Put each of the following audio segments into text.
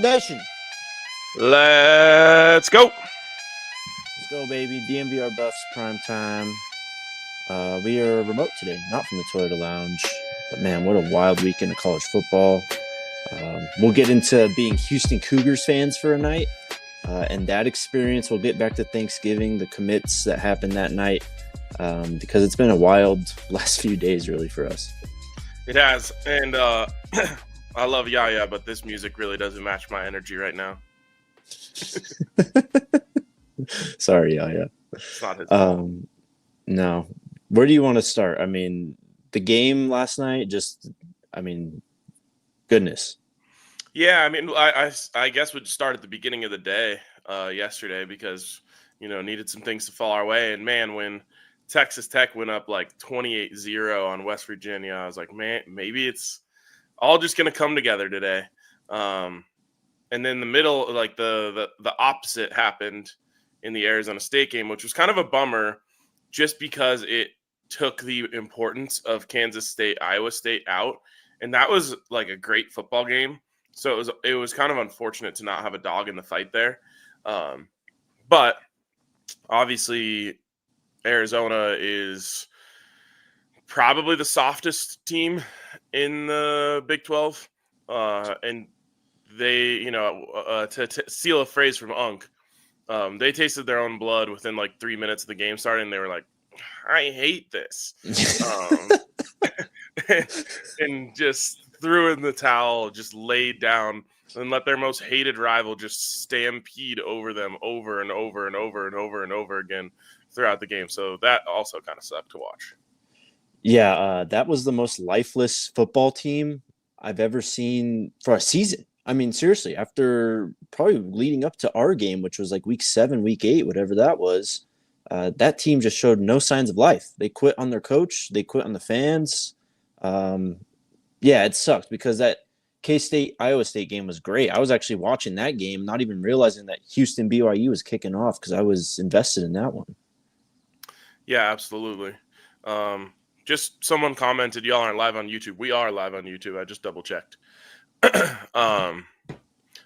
Nation. Let's go. Let's go, baby. DNVR Buffs prime time. We are remote today, not from the Toyota Lounge. But, man, what a wild weekend of college football. We'll get into being Houston Cougars fans for a night. And that experience, we'll get back to Thanksgiving, the commits that happened that night. Because it's been a wild last few days, really, for us. It has. And I love Yaya, but this music really doesn't match my energy right now. Sorry, Yaya. It's not his fault. No. Where do you want to start? I mean, the game last night, goodness. Yeah, I mean, I guess we'd start at the beginning of the day yesterday because, needed some things to fall our way. And, man, when Texas Tech went up like 28-0 on West Virginia, I was like, man, maybe it's all just going to come together today. And then the middle, like the opposite happened in the Arizona State game, which was kind of a bummer just because it took the importance of Kansas State, Iowa State out. And that was like a great football game. So it was kind of unfortunate to not have a dog in the fight there. But obviously Arizona is probably the softest team in the Big 12. And they, to steal a phrase from Unk, they tasted their own blood within like 3 minutes of the game starting. And they were like, I hate this. And just threw in the towel, just laid down and let their most hated rival just stampede over them over and over and over and over and over again throughout the game. So that also kind of sucked to watch. Yeah, that was the most lifeless football team I've ever seen for a season. I mean, seriously, after probably leading up to our game, which was like week 7, week 8, whatever that was, that team just showed no signs of life. They quit on their coach. They quit on the fans. Yeah, it sucked because that K-State, Iowa State game was great. I was actually watching that game, not even realizing that Houston BYU was kicking off because I was invested in that one. Yeah, absolutely. Just someone commented, y'all aren't live on YouTube. We are live on YouTube. I just double checked. I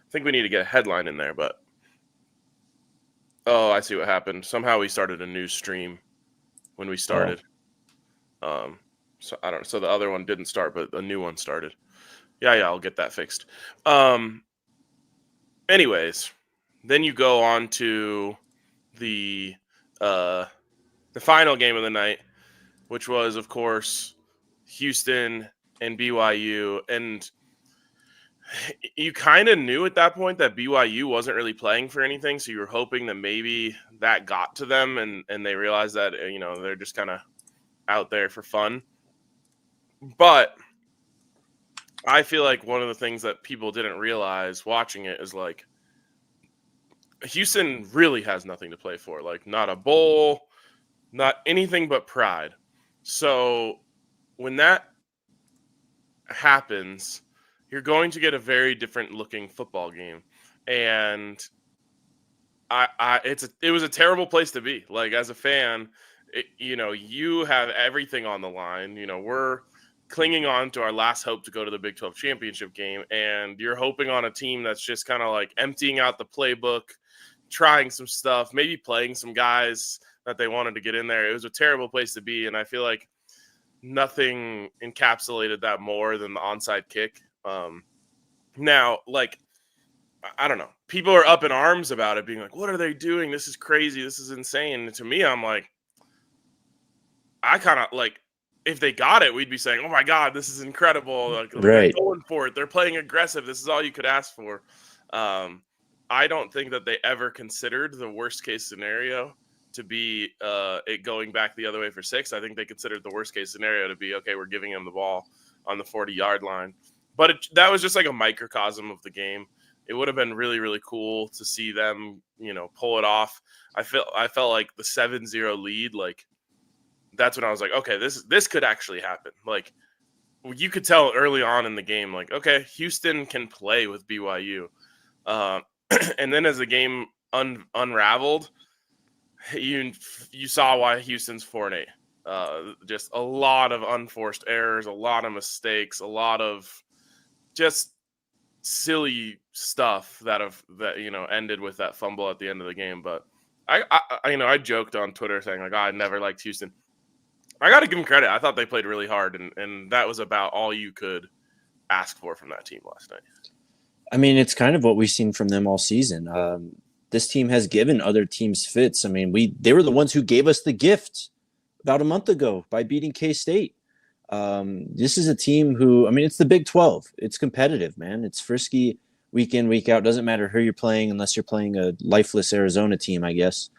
think we need to get a headline in there, but I see what happened. Somehow we started a new stream when we started. So I don't know. So the other one didn't start, but a new one started. Yeah, I'll get that fixed. Anyways, then you go on to the final game of the night, which was, of course, Houston and BYU. And you kind of knew at that point that BYU wasn't really playing for anything. So you were hoping that maybe that got to them and they realized that, they're just kind of out there for fun. But I feel like one of the things that people didn't realize watching it is like Houston really has nothing to play for. Like not a bowl, not anything but pride. So when that happens, you're going to get a very different looking football game. And it was a terrible place to be. Like as a fan, you have everything on the line. We're clinging on to our last hope to go to the Big 12 championship game. And you're hoping on a team that's just kind of like emptying out the playbook, trying some stuff, maybe playing some guys that they wanted to get in there. It was a terrible place to be. And I feel like nothing encapsulated that more than the onside kick. Now, like, I don't know. People are up in arms about it, being like, what are they doing? This is crazy. This is insane. And to me, I'm like, I kind of like, if they got it, we'd be saying, oh my God, this is incredible. Like, right. They're going for it. They're playing aggressive. This is all you could ask for. I don't think that they ever considered the worst case scenario to be it going back the other way for 6. I think they considered the worst case scenario to be, okay, we're giving them the ball on the 40-yard line. But that was just like a microcosm of the game. It would have been really, really cool to see them, pull it off. I felt like the 7-0 lead, like that's when I was like, okay, this could actually happen. Like you could tell early on in the game, like, okay, Houston can play with BYU. And then as the game unraveled, you saw why Houston's 4-8. Just a lot of unforced errors, a lot of mistakes, a lot of just silly stuff that ended with that fumble at the end of the game. But I joked on Twitter saying like, I never liked Houston. I got to give them credit. I thought they played really hard, and that was about all you could ask for from that team last night. I mean, it's kind of what we've seen from them all season. This team has given other teams fits. I mean, they were the ones who gave us the gift about a month ago by beating K-State. This is a team who, I mean, it's the Big 12. It's competitive, man. It's frisky week in, week out. Doesn't matter who you're playing unless you're playing a lifeless Arizona team, I guess.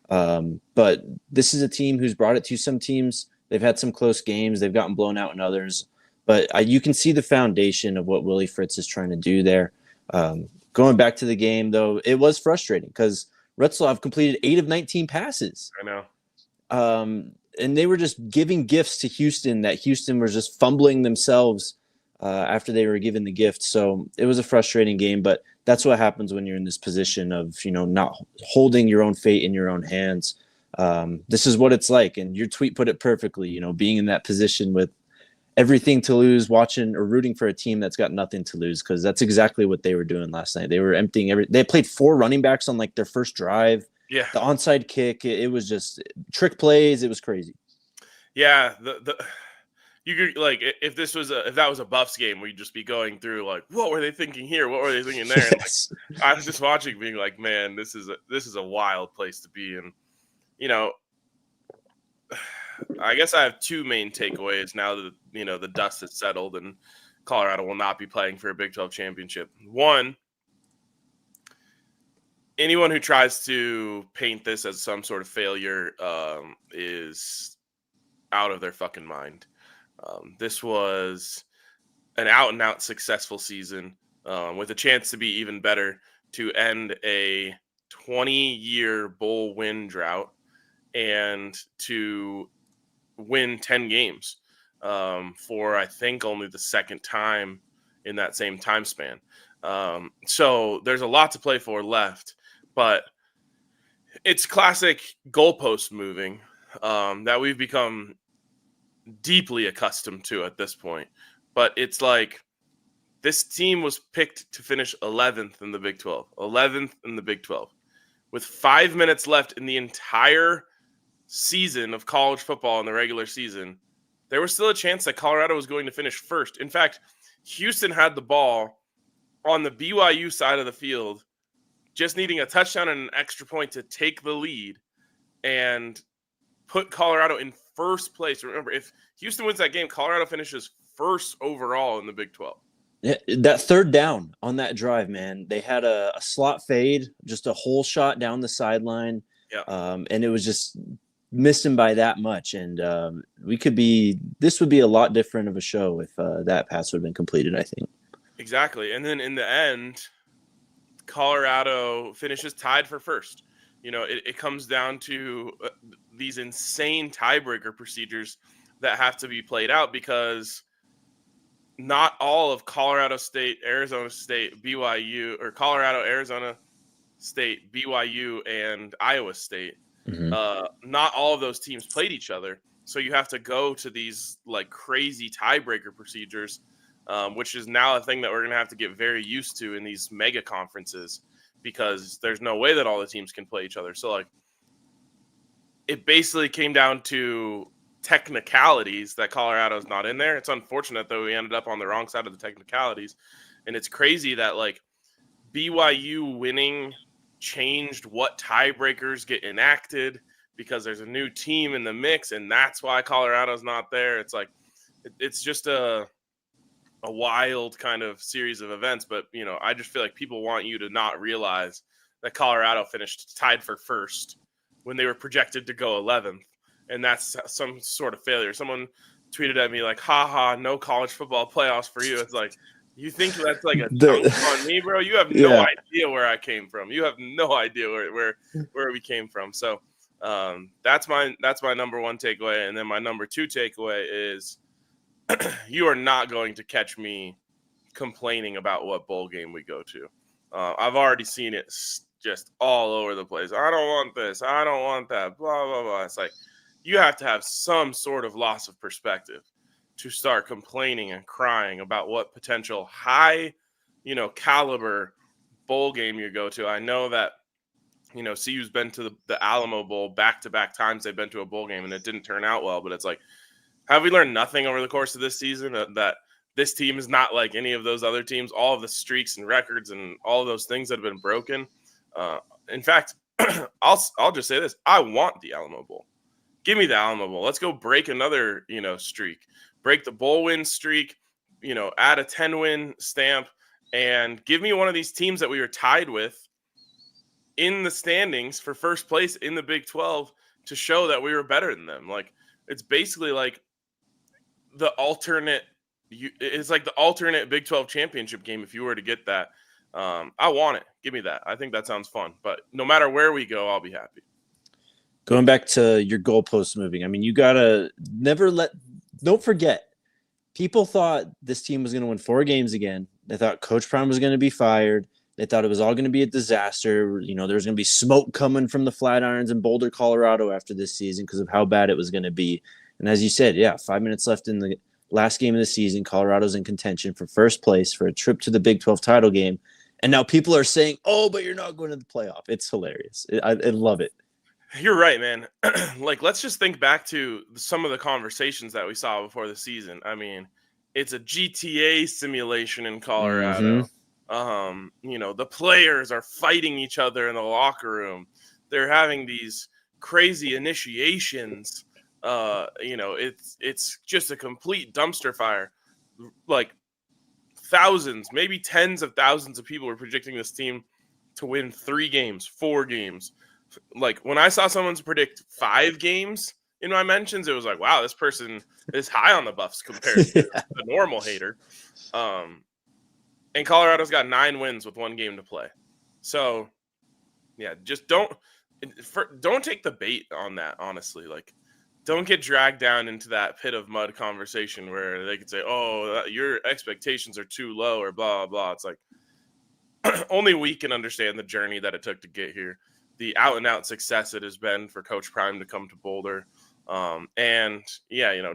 But this is a team who's brought it to some teams. They've had some close games. They've gotten blown out in others. But you can see the foundation of what Willie Fritz is trying to do there. Going back to the game, though, it was frustrating because Retzlaff completed 8 of 19 passes. I know. And they were just giving gifts to Houston that Houston was just fumbling themselves after they were given the gift. So it was a frustrating game, but that's what happens when you're in this position of, not holding your own fate in your own hands. This is what it's like. And your tweet put it perfectly, being in that position with everything to lose, watching or rooting for a team that's got nothing to lose, because that's exactly what they were doing last night. They were emptying they played 4 running backs on like their first drive. Yeah. The onside kick, it was just trick plays. It was crazy. Yeah. You could, like, if that was a Buffs game, we'd just be going through like, what were they thinking here? What were they thinking there? Yes. And, like, I was just watching, being like, man, this is a wild place to be. And I guess I have 2 main takeaways now that the dust has settled and Colorado will not be playing for a Big 12 championship. One, anyone who tries to paint this as some sort of failure is out of their fucking mind. This was an out-and-out successful season with a chance to be even better, to end a 20-year bowl win drought and to win 10 games for, I think, only the second time in that same time span. So there's a lot to play for left, but it's classic goalpost moving that we've become deeply accustomed to at this point. But it's like this team was picked to finish 11th in the Big 12, 11th in the Big 12. With 5 minutes left in the entire season of college football in the regular season, there was still a chance that Colorado was going to finish first. In fact, Houston had the ball on the BYU side of the field, just needing a touchdown and an extra point to take the lead and put Colorado in first place. Remember, if Houston wins that game, Colorado finishes first overall in the Big 12. Yeah, that third down on that drive, man, they had a slot fade, just a hole shot down the sideline. Yeah. And it was just missing by that much. And this would be a lot different of a show if that pass would have been completed, I think. Exactly. And then in the end, Colorado finishes tied for first. It comes down to these insane tiebreaker procedures that have to be played out, because not all of Colorado State, Arizona State, BYU, or Colorado, Arizona State, BYU, and Iowa State, not all of those teams played each other. So you have to go to these like crazy tiebreaker procedures, which is now a thing that we're going to have to get very used to in these mega conferences, because there's no way that all the teams can play each other. So like, it basically came down to technicalities that Colorado's not in there. It's unfortunate that we ended up on the wrong side of the technicalities. And it's crazy that like BYU winning changed what tiebreakers get enacted, because there's a new team in the mix, and that's why Colorado's not there. It's like, it's just a wild kind of series of events. But, I just feel like people want you to not realize that Colorado finished tied for first when they were projected to go 11th. And that's some sort of failure. Someone tweeted at me like, haha, no college football playoffs for you. It's like, you think that's like a dunk on me, bro? You have no idea where I came from. You have no idea where we came from. So that's my number one takeaway. And then my number 2 takeaway is you are not going to catch me complaining about what bowl game we go to. I've already seen it just all over the place. I don't want this. I don't want that. Blah, blah, blah. It's like, you have to have some sort of loss of perspective to start complaining and crying about what potential high caliber bowl game you go to. I know that, CU's been to the Alamo Bowl back-to-back times. They've been to a bowl game, and it didn't turn out well. But it's like, have we learned nothing over the course of this season that this team is not like any of those other teams? All of the streaks and records and all of those things that have been broken. In fact, I'll just say this. I want the Alamo Bowl. Give me the Alamo Bowl. Let's go break another, streak. Break the bowl win streak, add a 10-win stamp, and give me one of these teams that we were tied with in the standings for first place in the Big 12 to show that we were better than them. Like, it's basically like the alternate Big 12 championship game if you were to get that. I want it. Give me that. I think that sounds fun. But no matter where we go, I'll be happy. Going back to your goalpost moving, I mean, you gotta don't forget, people thought this team was going to win 4 games again. They thought Coach Prime was going to be fired. They thought it was all going to be a disaster. There was going to be smoke coming from the Flatirons in Boulder, Colorado after this season because of how bad it was going to be. And as you said, 5 minutes left in the last game of the season. Colorado's in contention for first place for a trip to the Big 12 title game. And now people are saying, oh, but you're not going to the playoff. It's hilarious. I love it. You're right, man. Like, let's just think back to some of the conversations that we saw before the season. I mean, it's a GTA simulation in Colorado. Mm-hmm. The players are fighting each other in the locker room. They're having these crazy initiations. It's just a complete dumpster fire. Like, thousands, maybe tens of thousands of people were predicting this team to win 3 games, 4 games. Like, when I saw someone predict 5 games in my mentions, it was like, wow, this person is high on the Buffs compared to the normal hater. And Colorado's got 9 wins with 1 game to play. So, just don't take the bait on that, honestly. Like, don't get dragged down into that pit of mud conversation where they could say, oh, your expectations are too low or blah, blah, blah. It's like, only we can understand the journey that it took to get here. The out-and-out success it has been for Coach Prime to come to Boulder.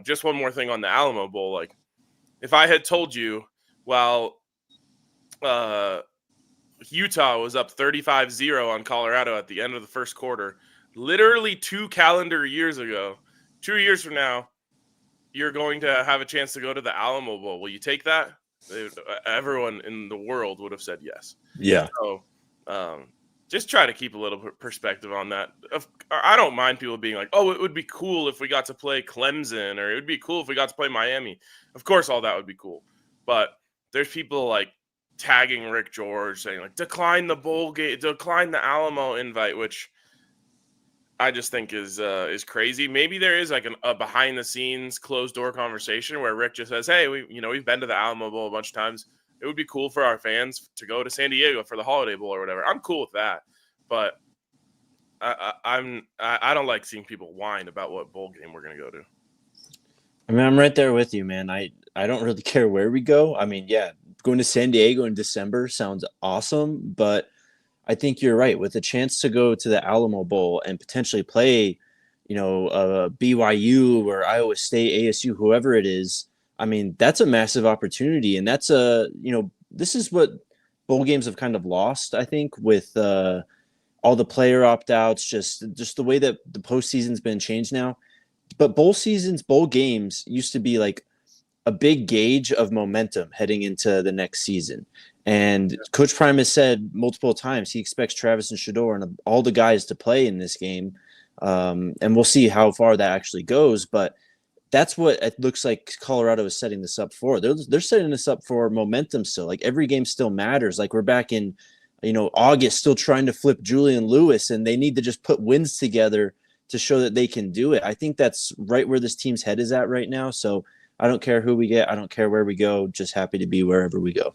Just one more thing on the Alamo Bowl. Like, if I had told you, Utah was up 35-0 on Colorado at the end of the first quarter, literally 2 calendar years ago, 2 years from now, you're going to have a chance to go to the Alamo Bowl. Will you take that? Everyone in the world would have said yes. Yeah. So, just try to keep a little perspective on that. I don't mind people being like, oh, it would be cool if we got to play Clemson, or it would be cool if we got to play Miami. Of course, all that would be cool. But there's people like tagging Rick George saying like, decline the bowl game, decline the Alamo invite, which I just think is crazy. Maybe there is like a behind the scenes closed door conversation where Rick just says, hey, we've been to the Alamo Bowl a bunch of times. It would be cool for our fans to go to San Diego for the Holiday Bowl or whatever. I'm cool with that, but I don't like seeing people whine about what bowl game we're gonna go to. I mean, I'm right there with you, man. I don't really care where we go. I mean, going to San Diego in December sounds awesome, but I think you're right. With a chance to go to the Alamo Bowl and potentially play, BYU or Iowa State, ASU, whoever it is, I mean, that's a massive opportunity. And that's this is what bowl games have kind of lost, I think, with all the player opt-outs, just the way that the postseason's been changed now. But bowl games used to be like a big gauge of momentum heading into the next season. And Coach Prime has said multiple times he expects Travis and Shedeur and all the guys to play in this game. And we'll see how far that actually goes. But that's what it looks like Colorado is setting this up for. They're setting this up for momentum still. Like, every game still matters. Like, we're back in, August still trying to flip Julian Lewis, and they need to just put wins together to show that they can do it. I think that's right where this team's head is at right now. So I don't care who we get. I don't care where we go. Just happy to be wherever we go.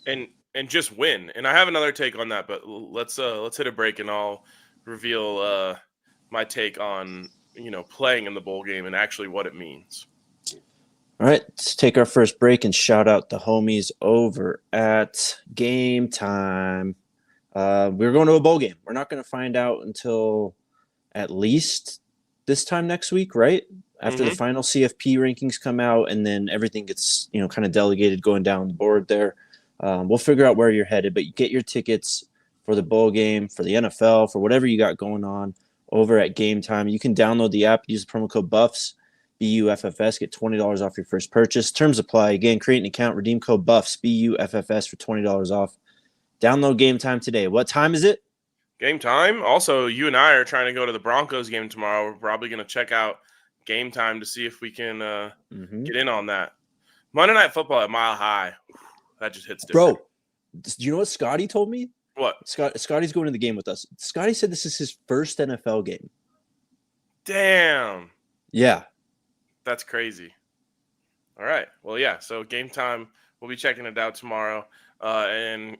And just win. And I have another take on that, but let's hit a break and I'll reveal my take on playing in the bowl game and actually what it means. All right, let's take our first break and shout out the homies over at Game Time. We're going to a bowl game. We're not going to find out until at least this time next week, right? After the final CFP rankings come out, and then everything gets kind of delegated going down the board there. We'll figure out where you're headed, but you get your tickets for the bowl game, for the NFL, for whatever you got going on over at Game Time. You can download the app, use the promo code BUFFS, BUFFS, get $20 off your first purchase. Terms apply. Again, create an account, redeem code BUFFS, BUFFS for $20 off. Download Game Time today. What time is it? Game Time. Also, you and I are trying to go to the Broncos game tomorrow. We're probably going to check out Game Time to see if we can get in on that. Monday Night Football at Mile High. That just hits different. Bro, do you know what Scotty told me? What? Scotty's going to the game with us. Scotty said this is his first NFL game. Damn. Yeah. That's crazy. All right. Well, yeah. So Game Time, we'll be checking it out tomorrow. And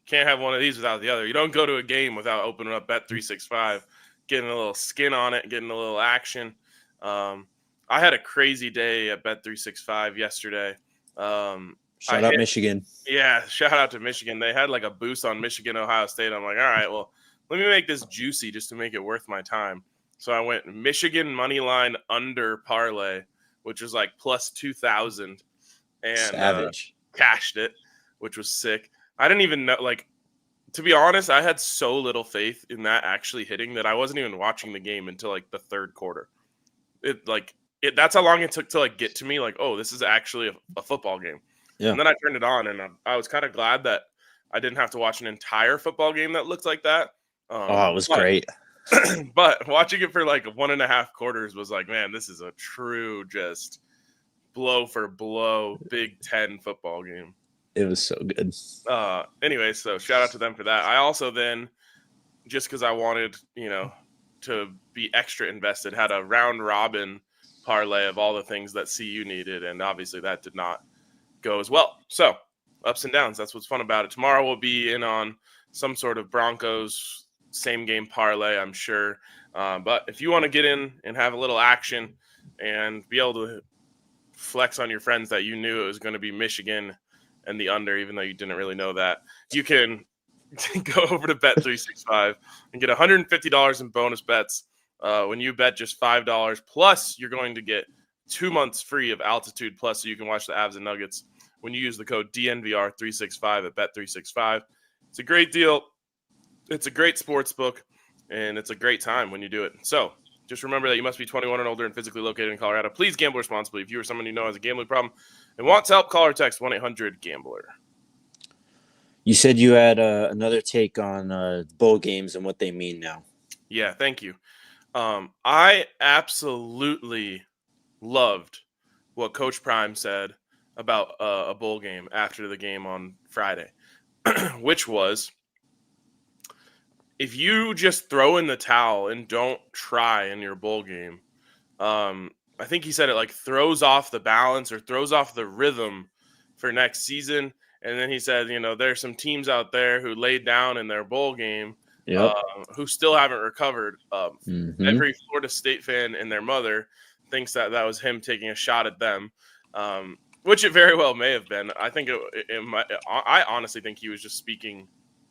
can't have one of these without the other. You don't go to a game without opening up Bet365, getting a little skin on it, getting a little action. I had a crazy day at Bet365 yesterday. Shout out Michigan. Yeah, shout out to Michigan. They had like a boost on Michigan, Ohio State. I'm like, all right, well, let me make this juicy just to make it worth my time. So I went Michigan money line under parlay, which was like plus 2,000, and cashed it, which was sick. I didn't even know, like, to be honest, I had so little faith in that actually hitting that I wasn't even watching the game until like the third quarter. That's how long it took to like get to me. Like, oh, this is actually a football game. Yeah. And then I turned it on, and I was kind of glad that I didn't have to watch an entire football game that looked like that. It was great. But watching it for like 1.5 quarters was like, man, this is a true just blow for blow Big Ten football game. It was so good. Anyway, so shout out to them for that. I also then, just because I wanted, to be extra invested, had a round robin parlay of all the things that CU needed, and obviously that did not go as well. So ups and downs. That's what's fun about it. Tomorrow we'll be in on some sort of Broncos same game parlay, I'm sure. But if you want to get in and have a little action and be able to flex on your friends that you knew it was going to be Michigan and the under, even though you didn't really know that, you can go over to Bet365 and get $150 in bonus bets when you bet just $5. Plus, you're going to get 2 months free of Altitude Plus, so you can watch the Avs and Nuggets when you use the code DNVR365 at Bet365. It's a great deal. It's a great sports book, and it's a great time when you do it. So just remember that you must be 21 and older and physically located in Colorado. Please gamble responsibly. If you or someone you know has a gambling problem and wants help, call or text 1-800-GAMBLER. You said you had another take on bowl games and what they mean now. Yeah, thank you. I absolutely loved what Coach Prime said about a bowl game after the game on Friday, which was, if you just throw in the towel and don't try in your bowl game, I think he said it like throws off the balance or throws off the rhythm for next season. And then he said, there's some teams out there who laid down in their bowl game, who still haven't recovered. Every Florida State fan and their mother thinks that was him taking a shot at them, which it very well may have been. I think I honestly think he was just speaking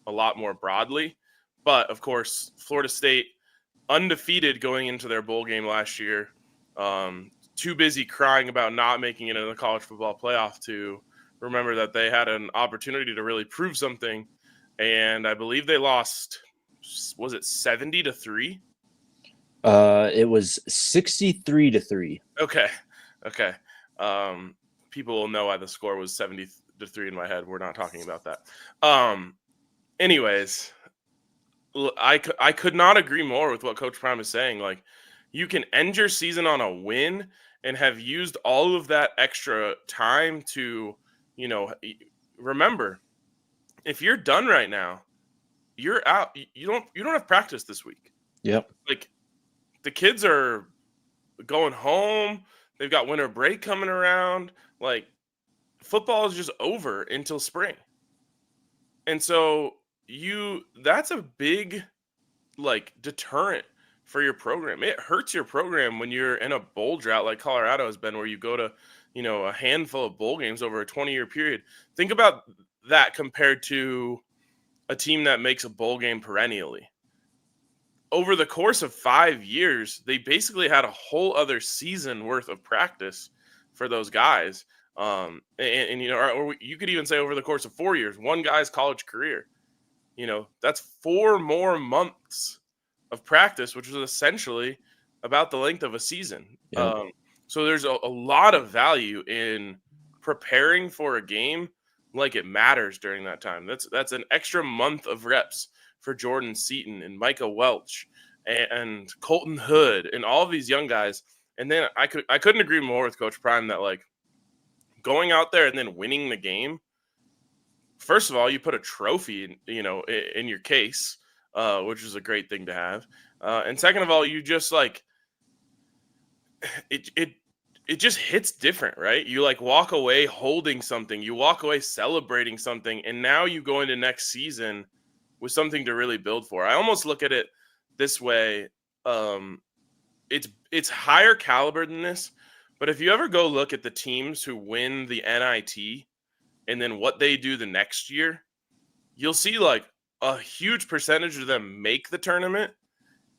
a lot more broadly. But, of course, Florida State, undefeated going into their bowl game last year, too busy crying about not making it in the college football playoff to remember that they had an opportunity to really prove something. And I believe they lost, was it 70-3? It was 63-3. Okay. People will know why the score was 70-3 in my head. We're not talking about that. Anyways, I could not agree more with what Coach Prime is saying. Like, you can end your season on a win and have used all of that extra time to, remember, if you're done right now, you're out. You don't have practice this week. Yep. Like, the kids are going home. They've got winter break coming around. Like, football is just over until spring. And so that's a big deterrent for your program. It hurts your program when you're in a bowl drought like Colorado has been, where you go to, a handful of bowl games over a 20-year period. Think about that compared to a team that makes a bowl game perennially. Over the course of 5 years, they basically had a whole other season worth of practice for those guys. And or you could even say over the course of 4 years, one guy's college career. That's 4 more months of practice, which was essentially about the length of a season. Yep. So there's a lot of value in preparing for a game like it matters during that time. That's an extra month of reps for Jordan Seaton and Micah Welch and Colton Hood and all of these young guys. And then I couldn't agree more with Coach Prime that, like, going out there and then winning the game, first of all, you put a trophy in your case, which is a great thing to have. And second of all, you just like it just hits different, right? You like walk away holding something, you walk away celebrating something, and now you go into next season with something to really build for. I almost look at it this way. It's higher caliber than this, but if you ever go look at the teams who win the NIT and then what they do the next year, you'll see like a huge percentage of them make the tournament,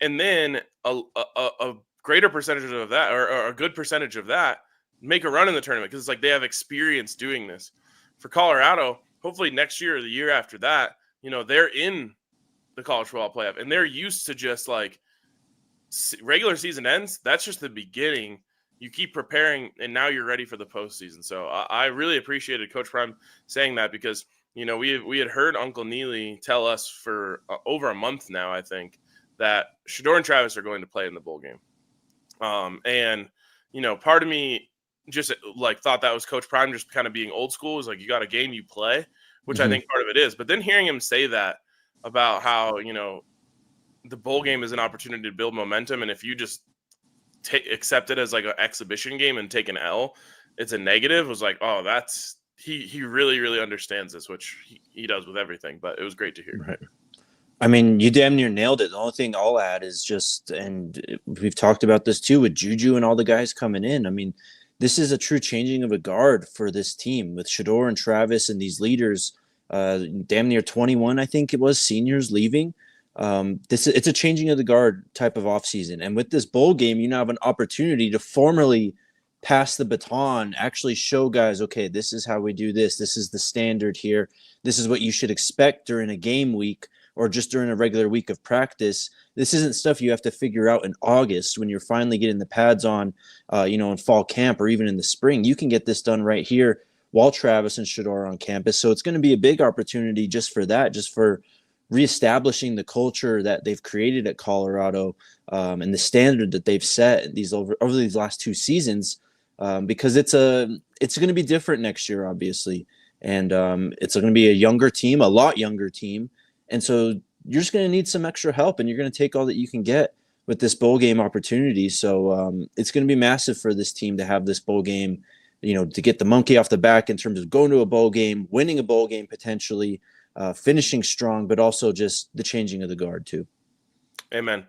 and then a greater percentage of that, or a good percentage of that, make a run in the tournament because it's like they have experience doing this. For Colorado, hopefully next year or the year after that, they're in the college football playoff, and they're used to just like regular season ends. That's just the beginning. You keep preparing, and now you're ready for the postseason. So I really appreciated Coach Prime saying that because, we had heard Uncle Neely tell us for over a month now, I think, that Shedeur and Travis are going to play in the bowl game. And part of me just like thought that was Coach Prime just kind of being old school. Is like, you got a game, you play, which I think part of it is. But then hearing him say that about how, the bowl game is an opportunity to build momentum, and if you just accept it as like an exhibition game and take an L, it's a negative. It was like, oh, that's he really, really understands this, which he does with everything. But it was great to hear. Right. I mean, you damn near nailed it. The only thing I'll add is just, and we've talked about this too with Juju and all the guys coming in. I mean, this is a true changing of a guard for this team with Shedeur and Travis and these leaders, damn near 21, I think it was, seniors leaving. It's a changing of the guard type of offseason. And with this bowl game, you now have an opportunity to formally pass the baton, actually show guys, okay, this is how we do this. This is the standard here. This is what you should expect during a game week or just during a regular week of practice. This isn't stuff you have to figure out in August when you're finally getting the pads on, in fall camp or even in the spring. You can get this done right here while Travis and Shedeur are on campus. So it's going to be a big opportunity just for that, just for reestablishing the culture that they've created at Colorado, and the standard that they've set over these last 2 seasons, because it's going to be different next year, obviously. And it's going to be a younger team, a lot younger team. And so you're just going to need some extra help, and you're going to take all that you can get with this bowl game opportunity. So it's going to be massive for this team to have this bowl game, to get the monkey off the back in terms of going to a bowl game, winning a bowl game potentially, finishing strong, but also just the changing of the guard too. Amen.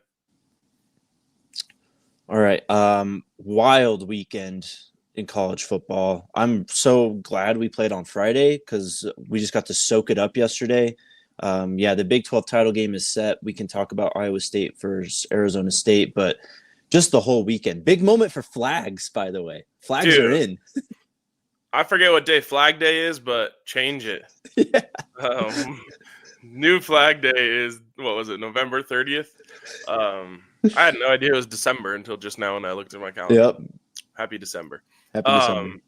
All right. Wild weekend in college football. I'm so glad we played on Friday because we just got to soak it up yesterday. The Big 12 title game is set. We can talk about Iowa State versus Arizona State, but just the whole weekend. Big moment for flags, by the way. Flags are in. I forget what day Flag Day is, but change it. Yeah. New Flag Day is, what was it, November 30th? I had no idea it was December until just now when I looked at my calendar. Yep. Happy December. Happy December.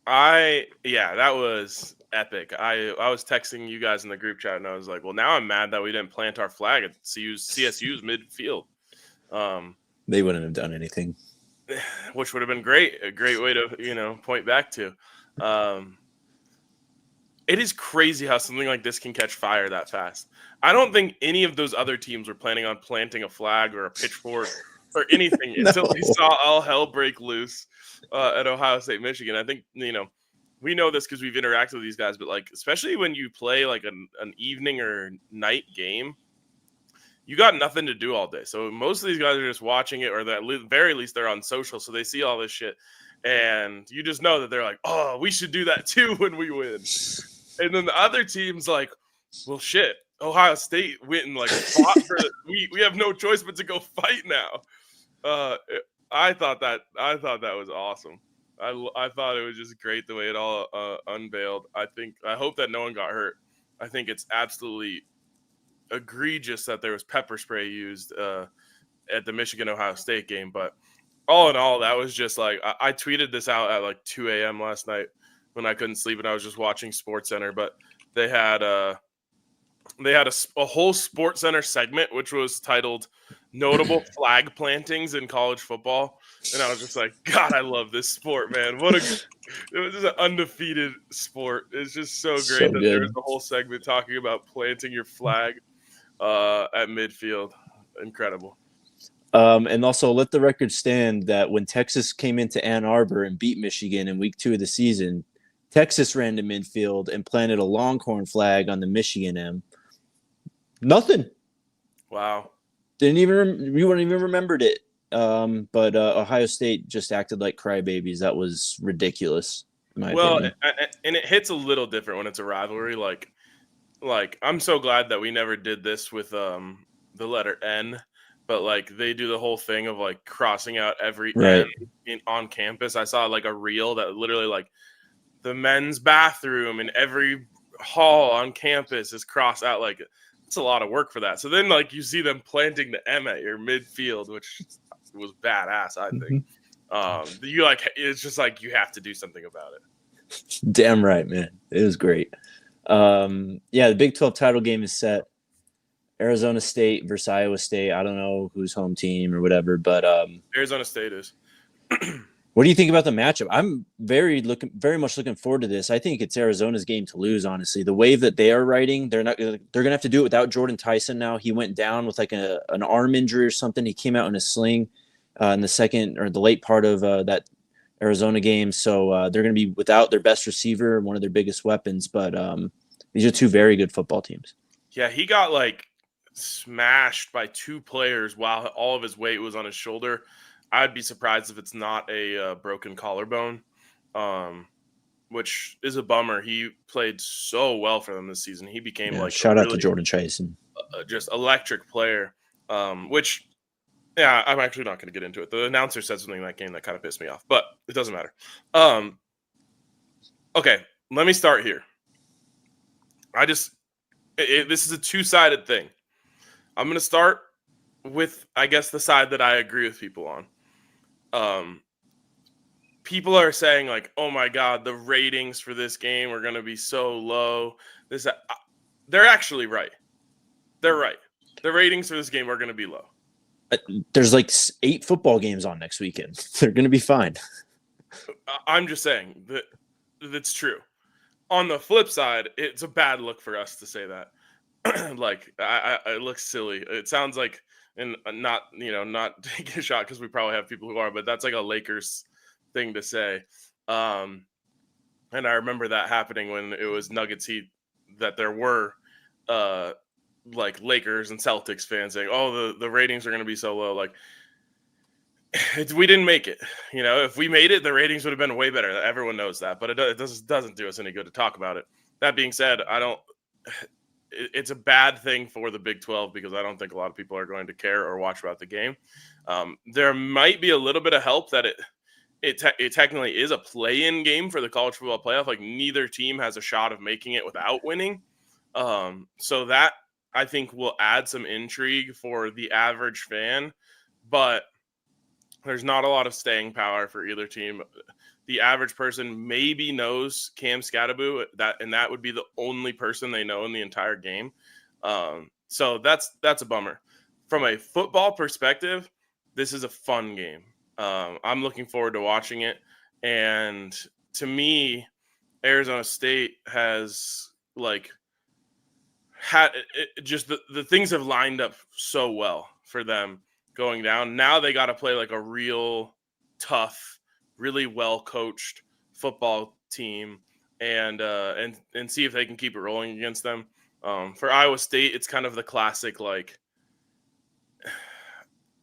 That was epic. I was texting you guys in the group chat, and I was like, well, now I'm mad that we didn't plant our flag at CSU's midfield. They wouldn't have done anything. Which would have been great. A great way to, point back to. It is crazy how something like this can catch fire that fast. I don't think any of those other teams were planning on planting a flag or a pitchfork or anything until they saw all hell break loose at Ohio State, Michigan. I think, we know this because we've interacted with these guys, but like, especially when you play like an evening or night game, you got nothing to do all day. So most of these guys are just watching it, or at the very least they're on social. So they see all this shit, and you just know that they're like, oh, we should do that too when we win. And then the other team's like, well, shit, Ohio State went and like fought for it. We have no choice but to go fight now. I thought that was awesome. I thought it was just great the way it all unveiled. I hope that no one got hurt. I think it's absolutely egregious that there was pepper spray used at the Michigan-Ohio State game. But all in all, that was just like I tweeted this out at like 2 a.m. last night when I couldn't sleep and I was just watching SportsCenter. But they had a whole SportsCenter segment which was titled "Notable Flag Plantings in College Football," and I was just like, God, I love this sport, man. It was just an undefeated sport. It's just so great that there's a whole segment talking about planting your flag at midfield. Incredible. And also let the record stand that when Texas came into Ann Arbor and beat Michigan in week 2 of the season, Texas ran to midfield and planted a Longhorn flag on the Michigan M. Nothing. Wow. We wouldn't even remembered it. But Ohio State just acted like crybabies. That was ridiculous. In my opinion. And it hits a little different when it's a rivalry. Like I'm so glad that we never did this with the letter N. But like they do the whole thing of like crossing out every N on campus. I saw like a reel that literally like the men's bathroom in every hall on campus is crossed out. Like it's a lot of work for that. So then like you see them planting the M at your midfield, which was badass, I think. You like it's just like you have to do something about it. Damn right, man. It was great. The Big 12 title game is set. Arizona State versus Iowa State. I don't know who's home team or whatever, but Arizona State is. What do you think about the matchup? I'm very much looking forward to this. I think it's Arizona's game to lose, honestly. The wave that they are riding, they're going to have to do it without Jordan Tyson now. He went down with like an arm injury or something. He came out in a sling in the second or the late part of that Arizona game. So they're going to be without their best receiver, one of their biggest weapons, but these are two very good football teams. Yeah, he got like smashed by two players while all of his weight was on his shoulder. I'd be surprised if it's not a broken collarbone, which is a bummer. He played so well for them this season. He became shout out to Jordan Tyson, just electric player. Which, yeah, I'm actually not going to get into it. The announcer said something in that game that kind of pissed me off, but it doesn't matter. Okay, let me start here. This is a two-sided thing. I'm going to start with, I guess, the side that I agree with people on. People are saying, like, oh, my God, the ratings for this game are going to be so low. They're actually right. They're right. The ratings for this game are going to be low. There's like 8 football games on next weekend. They're going to be fine. I'm just saying that that's true. On the flip side, it's a bad look for us to say that. Like it looks silly. It sounds like, and not take a shot because we probably have people who are, but that's like a Lakers thing to say. And I remember that happening when it was Nuggets Heat, that there were like Lakers and Celtics fans saying, "Oh, the ratings are going to be so low." Like we didn't make it. If we made it, the ratings would have been way better. Everyone knows that, but it doesn't do us any good to talk about it. That being said, it's a bad thing for the Big 12 because I don't think a lot of people are going to care or watch about the game. There might be a little bit of help that it technically is a play-in game for the college football playoff. Like neither team has a shot of making it without winning. So that I think will add some intrigue for the average fan, but there's not a lot of staying power for either team. The average person maybe knows Cam Scatteraboo, and that would be the only person they know in the entire game. So that's a bummer. From a football perspective, this is a fun game. I'm looking forward to watching it. And to me, Arizona State has had it, just the things have lined up so well for them going down. Now they got to play like a real tough, really well coached football team and see if they can keep it rolling against them. For Iowa State, it's kind of the classic, like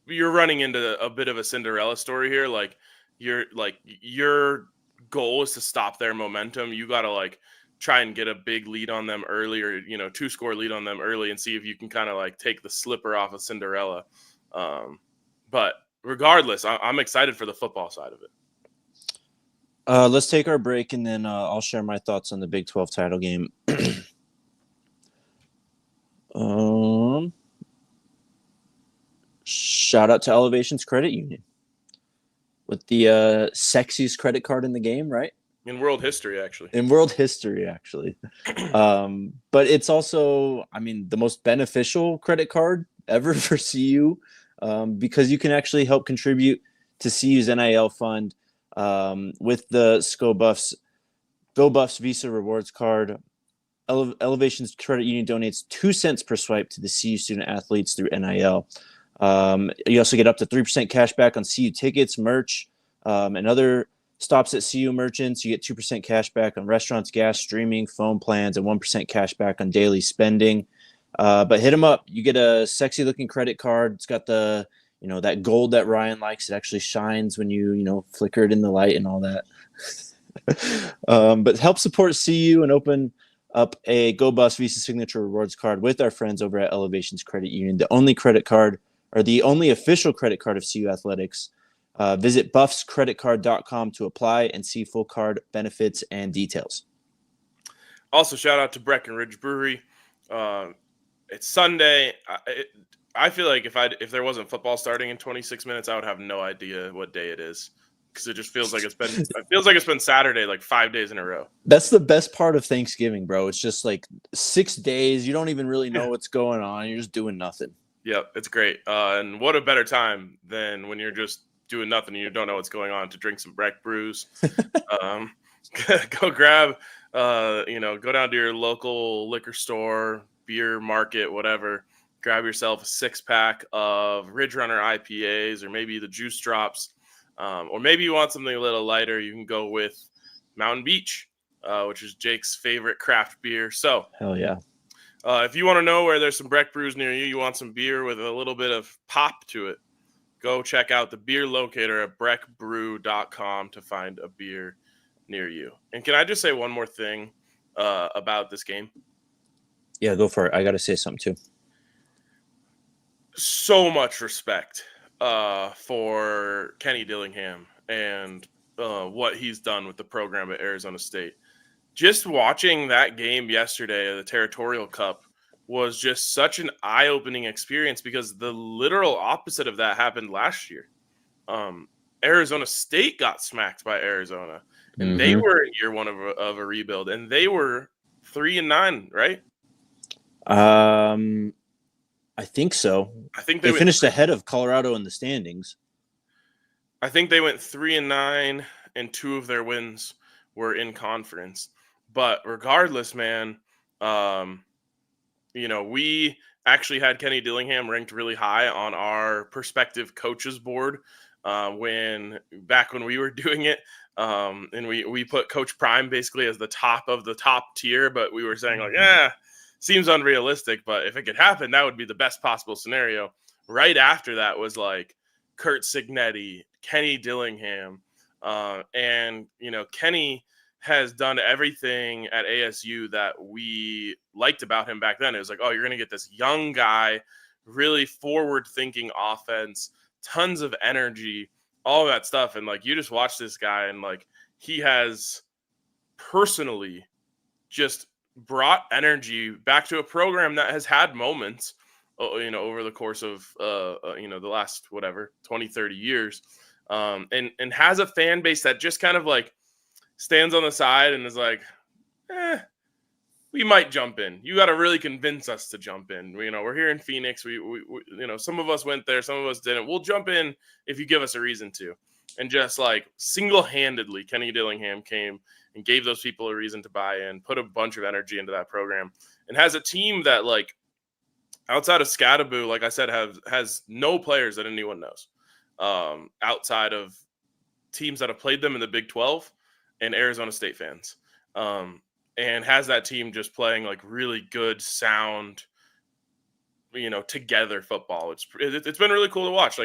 you're running into a bit of a Cinderella story here. Like your goal is to stop their momentum. You got to try and get a big lead on them early, or 2-score lead on them early, and see if you can kind of take the slipper off of Cinderella. But regardless, I'm excited for the football side of it. Let's take our break, and then I'll share my thoughts on the Big 12 title game. Shout out to Elevations Credit Union with the sexiest credit card in the game, right? In world history, actually. But it's also, the most beneficial credit card ever for CU, because you can actually help contribute to CU's NIL fund with the Go Buffs Visa Rewards Card. Elevations Credit Union donates 2 cents per swipe to the CU student athletes through NIL. You also get up to 3% cash back on CU tickets, merch, and other stops at CU merchants. You get 2% cash back on restaurants, gas, streaming, phone plans, and 1% cash back on daily spending. But hit them up. You get a sexy looking credit card. It's got the, that gold that Ryan likes. It actually shines when you flicker it in the light and all that. But help support CU and open up a Go Buffs Visa Signature Rewards Card with our friends over at Elevations Credit Union, the only credit card, or the only official credit card of CU Athletics. Visit buffscreditcard.com to apply and see full card benefits and details. Also, shout out to Breckenridge Brewery. It's Sunday. I feel like if there wasn't football starting in 26 minutes, I would have no idea what day it is, because it just feels like it's been Saturday like 5 days in a row. That's the best part of Thanksgiving, bro. It's just like 6 days. You don't even really know what's going on. You're just doing nothing. Yep, it's great. And what a better time than when you're just doing nothing and you don't know what's going on to drink some Breck brews. Go grab, go down to your local liquor store, beer market, whatever. Grab yourself a 6-pack of Ridge Runner IPAs, or maybe the Juice Drops. Or maybe you want something a little lighter. You can go with Mountain Beach, which is Jake's favorite craft beer. So, hell yeah. If you want to know where there's some Breck brews near you, you want some beer with a little bit of pop to it, go check out the beer locator at breckbrew.com to find a beer near you. And can I just say one more thing about this game? Yeah, go for it. I got to say something too. So much respect for Kenny Dillingham and what he's done with the program at Arizona State. Just watching that game yesterday, the Territorial Cup, was just such an eye-opening experience, because the literal opposite of that happened last year. Arizona State got smacked by Arizona, and they were in year one of a rebuild, and they were 3-9, right? I think so. I think they finished ahead of Colorado in the standings. I think they went 3-9, and 2 of their wins were in conference. But regardless, man, we actually had Kenny Dillingham ranked really high on our prospective coaches board back when we were doing it. And we put Coach Prime basically as the top of the top tier, but we were saying seems unrealistic, but if it could happen, that would be the best possible scenario. Right after that was like Kurt Signetti, Kenny Dillingham, and Kenny has done everything at ASU that we liked about him back then. It was like, oh, you're going to get this young guy, really forward-thinking offense, tons of energy, all that stuff. And you just watch this guy, and he has personally just brought energy back to a program that has had moments, over the course of, the last, 20, 30 years, and has a fan base that just kind of stands on the side and is like, we might jump in. You got to really convince us to jump in. We're here in Phoenix. We some of us went there, some of us didn't. We'll jump in if you give us a reason to. And just single-handedly, Kenny Dillingham came and gave those people a reason to buy in, put a bunch of energy into that program, and has a team that outside of Scattaboo, like I said, has no players that anyone knows outside of teams that have played them in the Big 12 and Arizona State fans, and has that team just playing really good, sound, together football. It's been really cool to watch.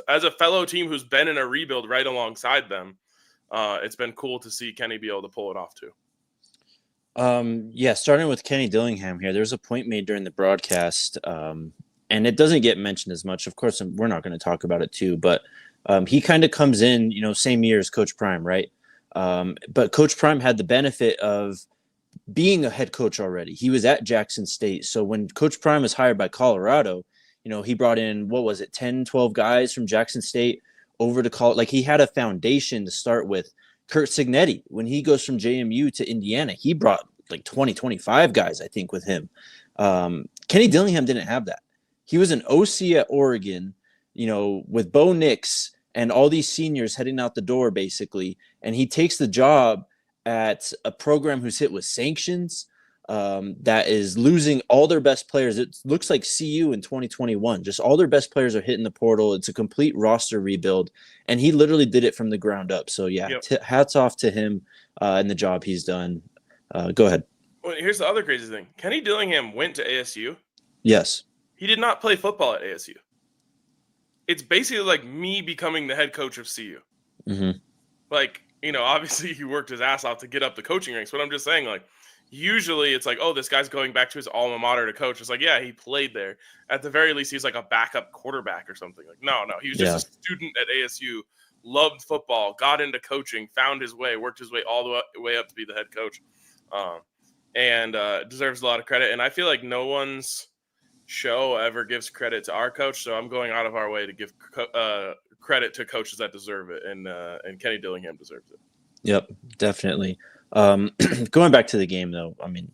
As a fellow team who's been in a rebuild right alongside them, it's been cool to see Kenny be able to pull it off too. Starting with Kenny Dillingham here, there's a point made during the broadcast, and it doesn't get mentioned as much. Of course, we're not going to talk about it too, but he kind of comes in, same year as Coach Prime, right? But Coach Prime had the benefit of being a head coach already. He was at Jackson State. So when Coach Prime was hired by Colorado, he brought in, what was it, 10, 12 guys from Jackson State over to college. Like, he had a foundation to start with. Kurt Signetti, when he goes from JMU to Indiana, he brought like 20, 25 guys, I think, with him. Kenny Dillingham didn't have that. He was an OC at Oregon, with Bo Nix and all these seniors heading out the door, basically. And he takes the job at a program who's hit with sanctions, that is losing all their best players. It looks like CU in 2021. Just all their best players are hitting the portal. It's a complete roster rebuild. And he literally did it from the ground up. So, yeah, Yep. hats off to him and the job he's done. Go ahead. Well, here's the other crazy thing. Kenny Dillingham went to ASU. Yes. He did not play football at ASU. It's basically like me becoming the head coach of CU. Mm-hmm. Like, obviously he worked his ass off to get up the coaching ranks, but I'm just saying, like, usually it's like, oh, this guy's going back to his alma mater to coach. It's like, yeah, he played there. At the very least, he's like a backup quarterback or something. Like, no, he was just a student at ASU, loved football, got into coaching, found his way, worked his way all the way up to be the head coach, and deserves a lot of credit. And I feel like no one's show ever gives credit to our coach, so I'm going out of our way to give credit to coaches that deserve it, and Kenny Dillingham deserves it. Yep, definitely. Going back to the game, though, I mean,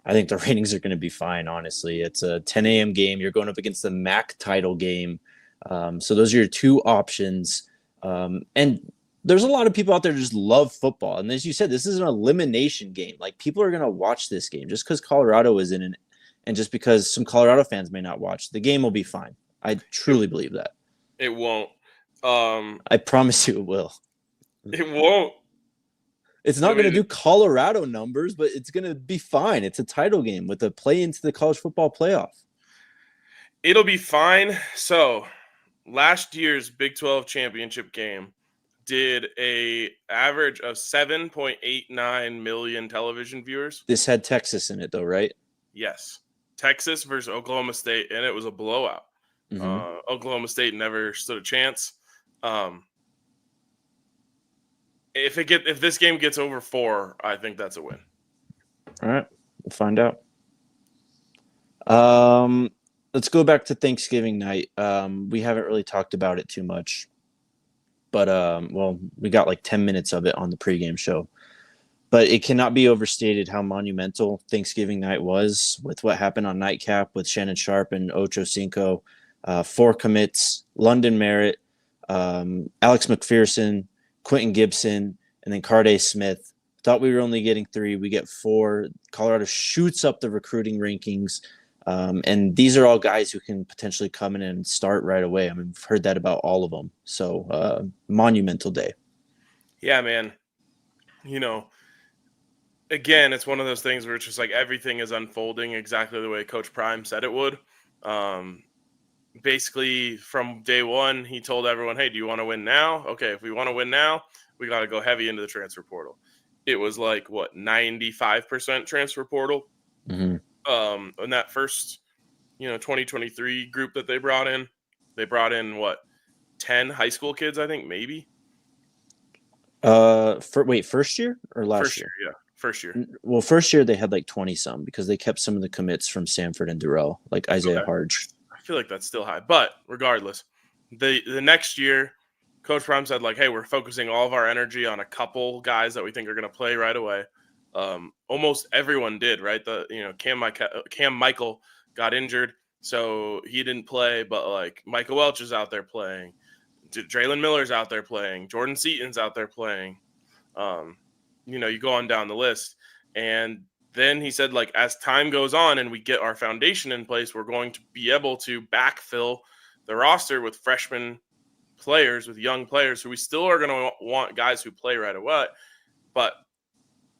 I think the ratings are going to be fine, honestly. It's a 10 a.m. game. You're going up against the MAC title game. So those are your two options. And there's a lot of people out there who just love football. And as you said, this is an elimination game. Like, people are going to watch this game just because Colorado is in it, and just because some Colorado fans may not watch. The game will be fine. I truly believe that. It won't. I promise you it will. It won't. It's not going to do Colorado numbers, but it's going to be fine. It's a title game with a play into the college football playoff. It'll be fine. So last year's Big 12 championship game did a average of 7.89 million television viewers. This had Texas in it, though, right? Yes. Texas versus Oklahoma State, and it was a blowout. Mm-hmm. Oklahoma State never stood a chance. If this game gets over 4, I think that's a win. All right, we'll find out. Let's go back to Thanksgiving night. We haven't really talked about it too much, but we got like 10 minutes of it on the pregame show. But it cannot be overstated how monumental Thanksgiving night was with what happened on Nightcap with Shannon Sharp and Ocho Cinco. 4 commits: London Merritt, Alex McPherson, Quentin Gibson, and then Carday Smith. Thought we were only getting 3. We get 4. Colorado shoots up the recruiting rankings. And these are all guys who can potentially come in and start right away. I mean, we've heard that about all of them. So monumental day. Yeah, man. Again, it's one of those things where it's just like everything is unfolding exactly the way Coach Prime said it would. Basically, from day one, he told everyone, hey, do you want to win now? Okay, if we want to win now, we got to go heavy into the transfer portal. It was like, 95% transfer portal? Mm-hmm. In that first, 2023 group that they brought in, 10 high school kids, I think, maybe? First year or last year? Yeah, first year. Well, first year they had like 20-some because they kept some of the commits from Sanford and Durrell, like Isaiah Harge. I feel like that's still high. But regardless, the next year, Coach Prime said, like, hey, we're focusing all of our energy on a couple guys that we think are going to play right away. Almost everyone did, right? Cam Michael got injured, so he didn't play, but like Michael Welch is out there playing. Draylon Miller's out there playing. Jordan Seaton's out there playing. You go on down the list. And then he said, like, as time goes on and we get our foundation in place, we're going to be able to backfill the roster with freshman players, with young players who we still are going to want guys who play right away. But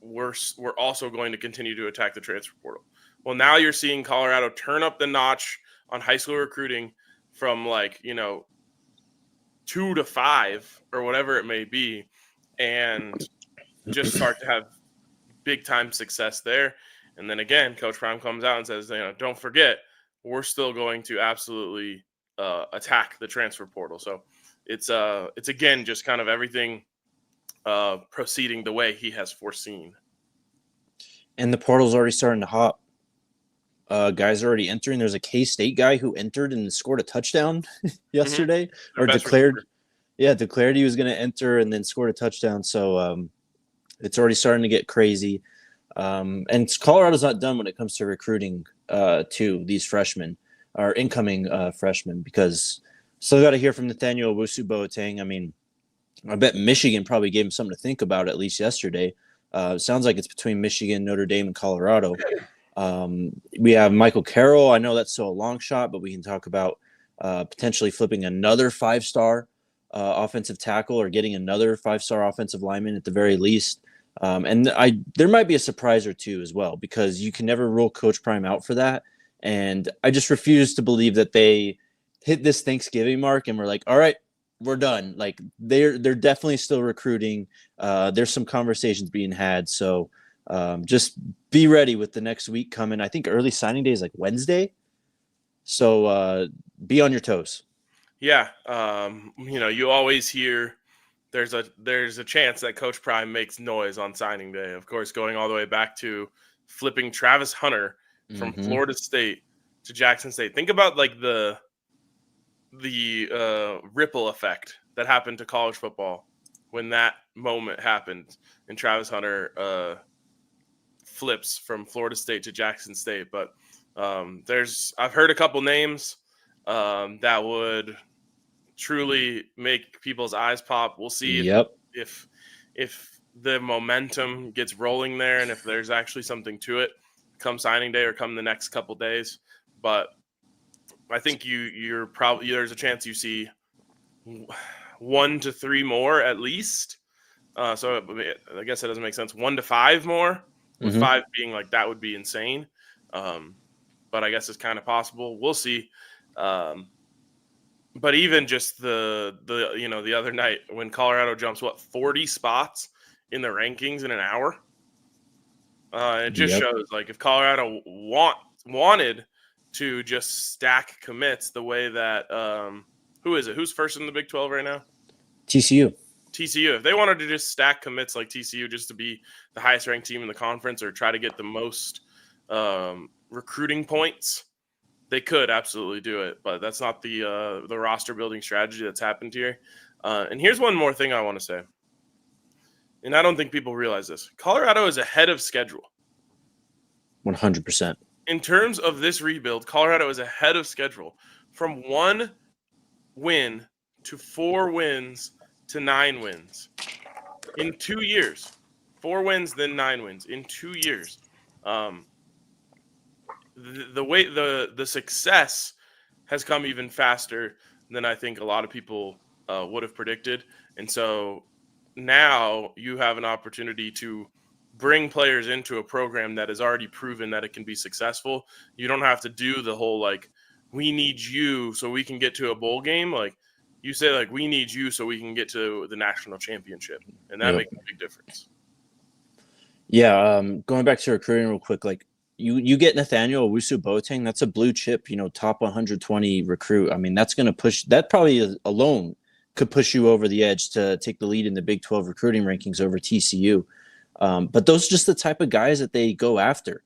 we're also going to continue to attack the transfer portal. Well, now you're seeing Colorado turn up the notch on high school recruiting from 2 to 5 or whatever it may be, and just start to have big time success there. And then again, Coach Prime comes out and says, don't forget, we're still going to absolutely attack the transfer portal. So it's again, just kind of everything proceeding the way he has foreseen. And the portal's already starting to hop. Guys are already entering. There's a K-State guy who entered and scored a touchdown yesterday, or declared he was going to enter and then scored a touchdown. So it's already starting to get crazy. And Colorado's not done when it comes to recruiting to these freshmen or incoming freshmen, because still got to hear from Nathaniel Owusu-Boateng. I mean, I bet Michigan probably gave him something to think about at least yesterday. Sounds like it's between Michigan, Notre Dame, and Colorado. We have Michael Carroll. I know that's still a long shot, but we can talk about potentially flipping another 5-star offensive tackle or getting another 5-star offensive lineman at the very least. And there might be a surprise or two as well, because you can never rule Coach Prime out for that. And I just refuse to believe that they hit this Thanksgiving mark and we're like, all right, we're done. Like they're definitely still recruiting. There's some conversations being had. So just be ready with the next week coming. I think early signing day is like Wednesday. So be on your toes. Yeah. You always hear there's a chance that Coach Prime makes noise on signing day. Of course, going all the way back to flipping Travis Hunter from Florida State to Jackson State. Think about like the ripple effect that happened to college football when that moment happened and Travis Hunter flips from Florida State to Jackson State. But I've heard a couple names that would truly make people's eyes pop. We'll see if the momentum gets rolling there and if there's actually something to it come signing day or come the next couple days. But I think you're probably, there's a chance you see 1 to 3 more at least. So I guess that doesn't make sense. 1 to 5 more, with 5 being like that would be insane. But I guess it's kind of possible. We'll see. But even just the other night when Colorado jumps 40 spots in the rankings in an hour, it just shows like if Colorado wanted to just stack commits the way that who is it? Who's first in the Big 12 right now? TCU. If they wanted to just stack commits like TCU just to be the highest ranked team in the conference or try to get the most recruiting points, they could absolutely do it. But that's not the roster building strategy that's happened here. And here's one more thing I want to say. And I don't think people realize this. Colorado is ahead of schedule. 100%. In terms of this rebuild, Colorado is ahead of schedule. From 1 win to 4 wins to 9 wins in 2 years. 4 wins, then 9 wins in 2 years. The success has come even faster than I think a lot of people would have predicted. And so now you have an opportunity to bring players into a program that has already proven that it can be successful. You don't have to do the whole, like, we need you so we can get to a bowl game. Like, you say, like, we need you so we can get to the national championship. And that makes a big difference. Yeah. Going back to recruiting real quick, like you get Nathaniel Owusu-Boateng, that's a blue chip, top 120 recruit. I mean, that's going to push, that probably alone could push you over the edge to take the lead in the Big 12 recruiting rankings over TCU. But those are just the type of guys that they go after.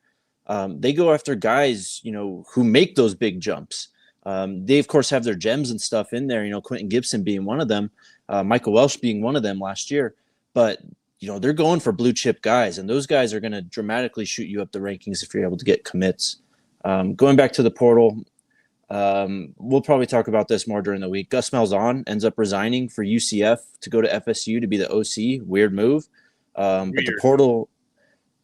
They go after guys, who make those big jumps. They, of course, have their gems and stuff in there, Quentin Gibson being one of them, Michael Welsh being one of them last year. But, they're going for blue chip guys, and those guys are going to dramatically shoot you up the rankings if you're able to get commits. Going back to the portal, we'll probably talk about this more during the week. Gus Malzahn ends up resigning for UCF to go to FSU to be the OC. Weird move. But the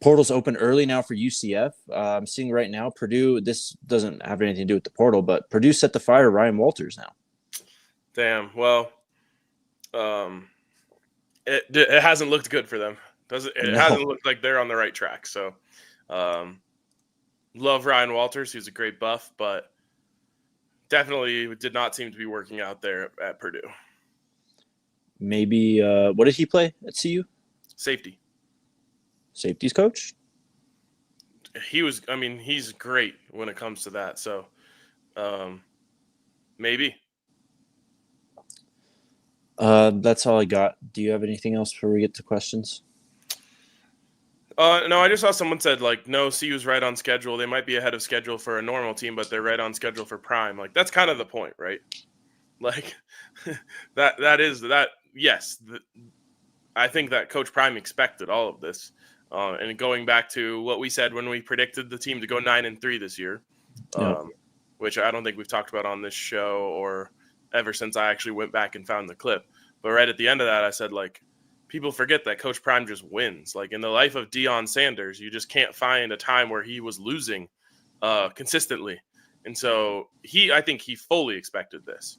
portal's open early now for UCF. I'm seeing right now Purdue, this doesn't have anything to do with the portal, but Purdue set to fire Ryan Walters now. Damn. Well, it hasn't looked good for them. It hasn't looked like they're on the right track. So love Ryan Walters. He's a great buff, but definitely did not seem to be working out there at Purdue. Maybe what did he play at CU? Safeties coach? He's great when it comes to that. So maybe. That's all I got. Do you have anything else before we get to questions? No, I just saw someone said, like, no, CU's right on schedule. They might be ahead of schedule for a normal team, but they're right on schedule for prime. Like, that's kind of the point, right? Like, yes. I think that Coach Prime expected all of this. And going back to what we said when we predicted the team to go 9-3 this year, which I don't think we've talked about on this show or ever since I actually went back and found the clip. But right at the end of that, I said, like, people forget that Coach Prime just wins. Like, in the life of Deion Sanders, you just can't find a time where he was losing consistently. And so I think he fully expected this.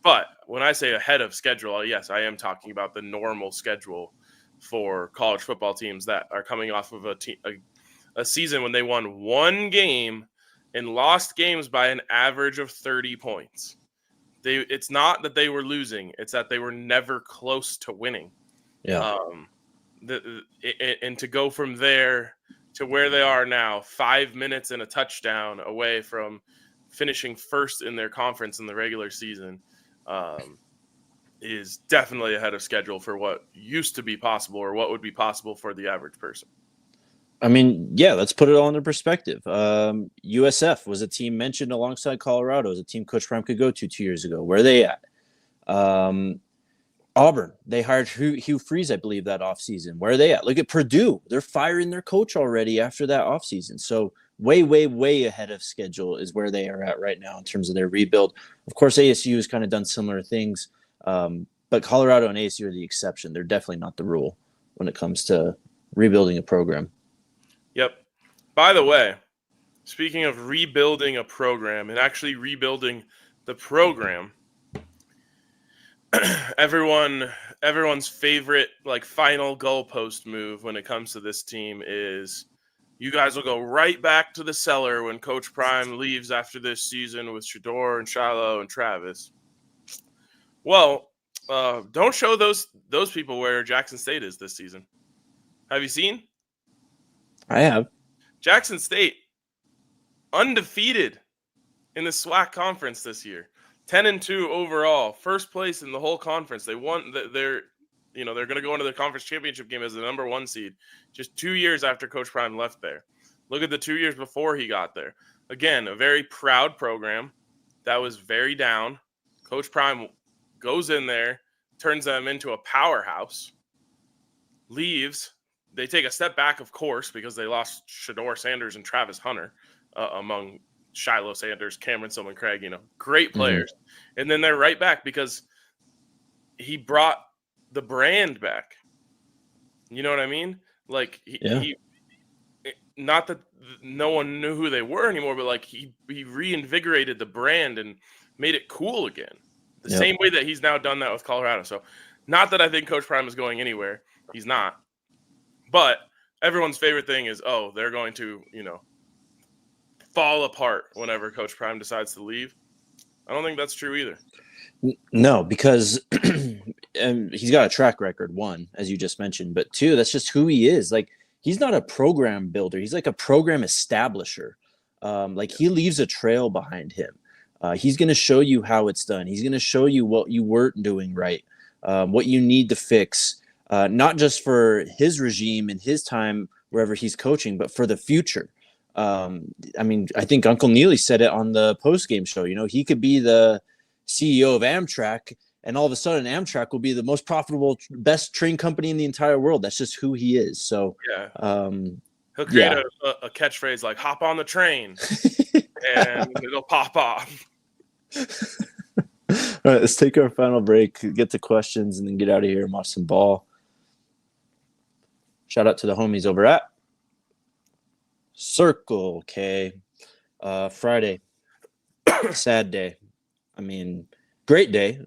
But when I say ahead of schedule, yes, I am talking about the normal schedule for college football teams that are coming off of a season when they won one game and lost games by an average of 30 points. It's not that they were losing; it's that they were never close to winning. Yeah. And to go from there to where they are now, 5 minutes and a touchdown away from finishing first in their conference in the regular season, is definitely ahead of schedule for what used to be possible or what would be possible for the average person. I mean, yeah, let's put it all into perspective. USF was a team mentioned alongside Colorado as a team Coach Prime could go to 2 years ago. Where are they at? Auburn, they hired Hugh Freeze, I believe, that offseason. Where are they at? Look at Purdue. They're firing their coach already after that offseason. So way, way, way ahead of schedule is where they are at right now in terms of their rebuild. Of course, ASU has kind of done similar things, but Colorado and ASU are the exception. They're definitely not the rule when it comes to rebuilding a program. Yep. By the way, speaking of rebuilding a program and actually rebuilding the program, everyone's favorite like final goalpost move when it comes to this team is you guys will go right back to the cellar when Coach Prime leaves after this season with Shador and Shiloh and Travis. Well, don't show those people where Jackson State is this season. Have you seen? I have. Jackson State undefeated in the SWAC conference this year. 10-2 overall, first place in the whole conference. They won. They're going to go into the conference championship game as the number 1 seed. Just 2 years after Coach Prime left there. Look at the 2 years before he got there. Again, a very proud program that was very down. Coach Prime goes in there, turns them into a powerhouse, leaves. They take a step back, of course, because they lost Shador Sanders and Travis Hunter among Shiloh Sanders, Cameron Silman Craig, great players. Mm-hmm. And then they're right back because he brought the brand back. You know what I mean? Like, he not that no one knew who they were anymore, but like he reinvigorated the brand and made it cool again. The same way that he's now done that with Colorado. So not that I think Coach Prime is going anywhere. He's not. But everyone's favorite thing is, they're going to, fall apart whenever Coach Prime decides to leave. I don't think that's true either. No, because he's got a track record, one, as you just mentioned, but two, that's just who he is. Like, he's not a program builder. He's like a program establisher. He leaves a trail behind him. He's going to show you how it's done. He's going to show you what you weren't doing right, what you need to fix, not just for his regime and his time wherever he's coaching, but for the future. I think Uncle Neely said it on the post-game show. He could be the CEO of Amtrak, and all of a sudden Amtrak will be the most profitable, best train company in the entire world. That's just who he is. So he'll create a catchphrase like "hop on the train," and it'll pop off. All right, let's take our final break, get to questions, and then get out of here and watch some ball. Shout out to the homies over at Circle K. Friday, sad day. Great day.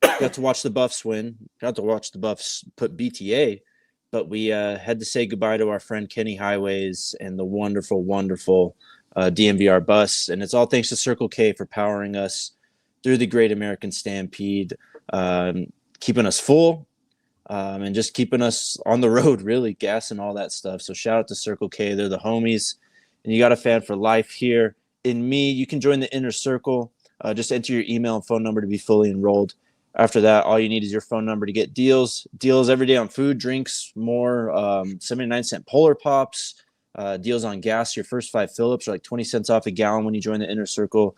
Got to watch the Buffs win. Got to watch the Buffs put BTA, but we had to say goodbye to our friend Kenny Highways and the wonderful, wonderful DNVR bus. And it's all thanks to Circle K for powering us through the Great American Stampede, keeping us full, and just keeping us on the road, really, gas and all that stuff. So shout out to Circle K. They're the homies. And you got a fan for life here in me. You can join the inner circle. Just enter your email and phone number to be fully enrolled. After that, all you need is your phone number to get deals. Deals every day on food, drinks, more. 79-cent Polar Pops. Deals on gas. Your first 5 fill-ups are like 20 cents off a gallon when you join the Inner Circle.